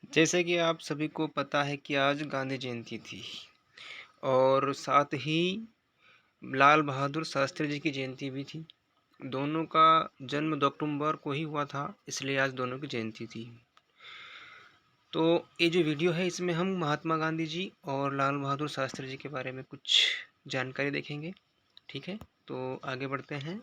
जैसे कि आप सभी को पता है कि आज गांधी जयंती थी और साथ ही लाल बहादुर शास्त्री जी की जयंती भी थी। दोनों का जन्म 2 अक्टूबर को ही हुआ था, इसलिए आज दोनों की जयंती थी। तो ये जो वीडियो है इसमें हम महात्मा गांधी जी और लाल बहादुर शास्त्री जी के बारे में कुछ जानकारी देखेंगे। ठीक है, तो आगे बढ़ते हैं।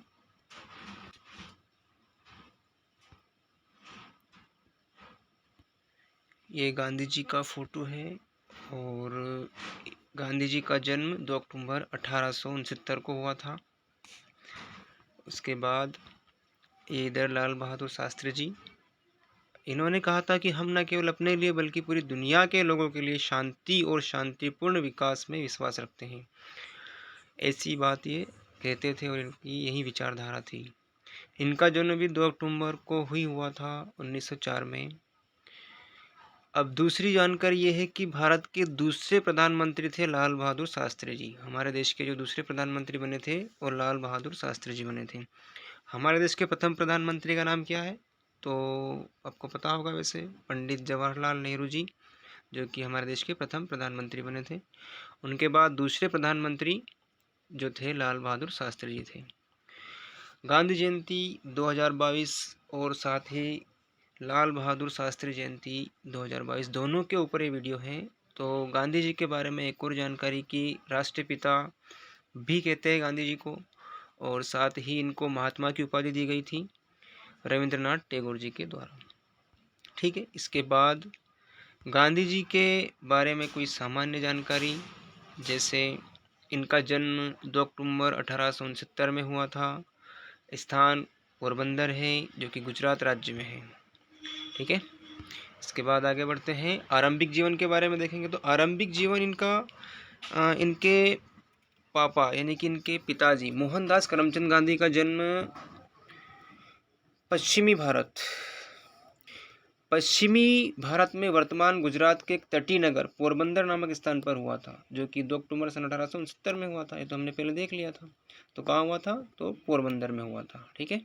ये गांधी जी का फोटो है और गांधी जी का जन्म 2 अक्टूबर 1869 को हुआ था। उसके बाद ये इधर लाल बहादुर शास्त्री जी, इन्होंने कहा था कि हम न केवल अपने लिए बल्कि पूरी दुनिया के लोगों के लिए शांति और शांतिपूर्ण विकास में विश्वास रखते हैं। ऐसी बात ये कहते थे और इनकी यही विचारधारा थी। इनका जन्म भी 2 अक्टूबर को ही हुआ था 1904 में। अब दूसरी जानकारी ये है कि भारत के दूसरे प्रधानमंत्री थे लाल बहादुर शास्त्री जी। हमारे देश के जो दूसरे प्रधानमंत्री बने थे वो लाल बहादुर शास्त्री जी बने थे। हमारे देश के प्रथम प्रधानमंत्री का नाम क्या है? तो आपको पता होगा वैसे, पंडित जवाहरलाल नेहरू जी, जो कि हमारे देश के प्रथम प्रधानमंत्री बने थे। उनके बाद दूसरे प्रधानमंत्री जो थे लाल बहादुर शास्त्री जी थे। गांधी जयंती 2022 और साथ ही लाल बहादुर शास्त्री जयंती 2022 दोनों के ऊपर ये वीडियो है। तो गांधी जी के बारे में एक और जानकारी कि राष्ट्रपिता भी कहते हैं गांधी जी को, और साथ ही इनको महात्मा की उपाधि दी गई थी रविंद्रनाथ टैगोर जी के द्वारा। ठीक है, इसके बाद गांधी जी के बारे में कोई सामान्य जानकारी, जैसे इनका जन्म 2 अक्टूबर 1869 में हुआ था। स्थान पोरबंदर है, जो कि गुजरात राज्य में है। ठीक है, इसके बाद आगे बढ़ते हैं। आरंभिक जीवन के बारे में देखेंगे तो आरंभिक जीवन इनका इनके पापा यानी कि इनके पिताजी मोहनदास करमचंद गांधी का जन्म पश्चिमी भारत में वर्तमान गुजरात के एक तटीय नगर पोरबंदर नामक स्थान पर हुआ था, जो कि 2 अक्टूबर सन 1869 में हुआ था। ये तो हमने पहले देख लिया था। तो कहाँ हुआ था? तो पोरबंदर में हुआ था। ठीक है,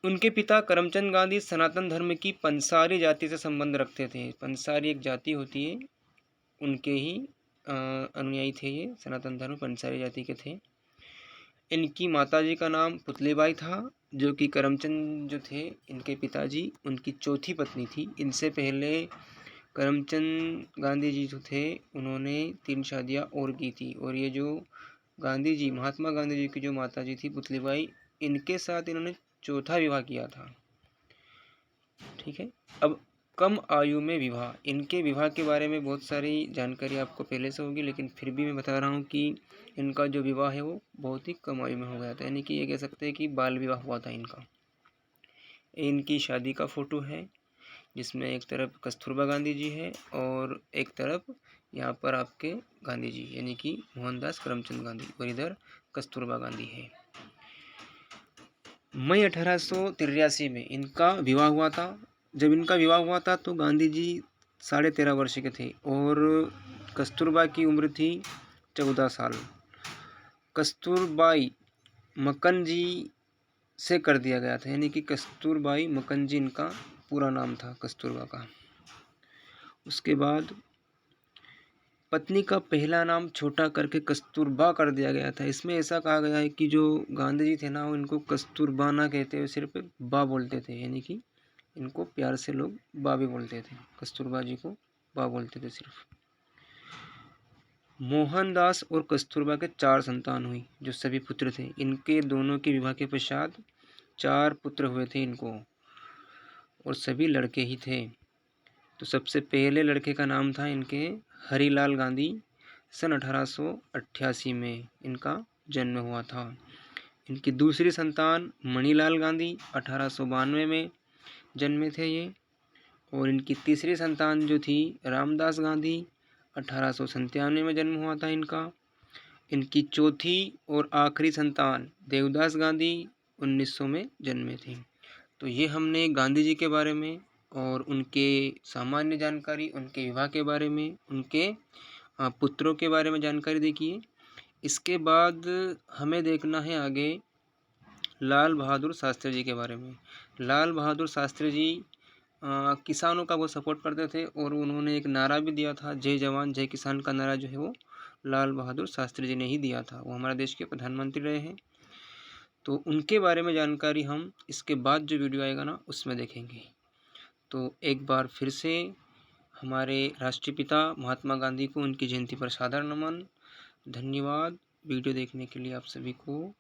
उनके पिता करमचंद गांधी सनातन धर्म की पंसारी जाति से संबंध रखते थे। पंसारी एक जाति होती है, उनके ही अनुयायी थे ये। सनातन धर्म पंसारी जाति के थे। इनकी माताजी का नाम पुतलीबाई था, जो कि करमचंद जो थे इनके पिताजी, उनकी चौथी पत्नी थी। इनसे पहले करमचंद गांधी जी जो थे उन्होंने 3 शादियाँ और की थी। और ये जो गांधी जी, महात्मा गांधी जी की जो माताजी थी पुतलीबाई, इनके साथ इन्होंने चौथा विवाह किया था। ठीक है, अब कम आयु में विवाह, इनके विवाह के बारे में बहुत सारी जानकारी आपको पहले से होगी, लेकिन फिर भी मैं बता रहा हूँ कि इनका जो विवाह है वो बहुत ही कम आयु में हो गया था, यानी कि ये कह सकते हैं कि बाल विवाह हुआ था इनका। इनकी शादी का फोटो है, जिसमें एक तरफ कस्तूरबा गांधी जी है और एक तरफ यहाँ पर आपके गांधी जी यानी कि मोहनदास करमचंद गांधी, और इधर कस्तूरबा गांधी है। मई 1883 में इनका विवाह हुआ था। जब इनका विवाह हुआ था तो गांधी जी 13.5 वर्ष के थे और कस्तूरबा की उम्र थी 14 साल। कस्तूरबाई मक्कनजी से कर दिया गया था, यानी कि कस्तूरबाई मक्कनजी इनका पूरा नाम था कस्तूरबा का। उसके बाद पत्नी का पहला नाम छोटा करके कस्तूरबा कर दिया गया था। इसमें ऐसा कहा गया है कि जो गांधी जी थे ना, वो इनको कस्तूरबा ना कहते हुए सिर्फ बा बोलते थे, यानी कि इनको प्यार से लोग बा भी बोलते थे। कस्तूरबा जी को बा बोलते थे सिर्फ। मोहनदास और कस्तूरबा के 4 संतान हुई, जो सभी पुत्र थे। इनके दोनों के विवाह के पश्चात 4 पुत्र हुए थे इनको, और सभी लड़के ही थे। तो सबसे पहले लड़के का नाम था इनके हरिलाल गांधी। सन 1888 में इनका जन्म हुआ था। इनकी दूसरी संतान मणिलाल गांधी 1892 में जन्मे थे ये। और इनकी तीसरी संतान जो थी रामदास गांधी 1897 में जन्म हुआ था इनका। इनकी चौथी और आखिरी संतान देवदास गांधी 1900 में जन्मे थे। तो ये हमने गांधी जी के बारे में और उनके सामान्य जानकारी, उनके विवाह के बारे में, उनके पुत्रों के बारे में जानकारी देखी है। इसके बाद हमें देखना है आगे लाल बहादुर शास्त्री जी के बारे में। लाल बहादुर शास्त्री जी किसानों का वो सपोर्ट करते थे और उन्होंने एक नारा भी दिया था, जय जवान जय किसान का नारा जो है वो लाल बहादुर शास्त्री जी ने ही दिया था। वो हमारे देश के प्रधानमंत्री रहे हैं। तो उनके बारे में जानकारी हम इसके बाद जो वीडियो आएगा ना उसमें देखेंगे। तो एक बार फिर से हमारे राष्ट्रपिता महात्मा गांधी को उनकी जयंती पर सादर नमन। धन्यवाद वीडियो देखने के लिए आप सभी को।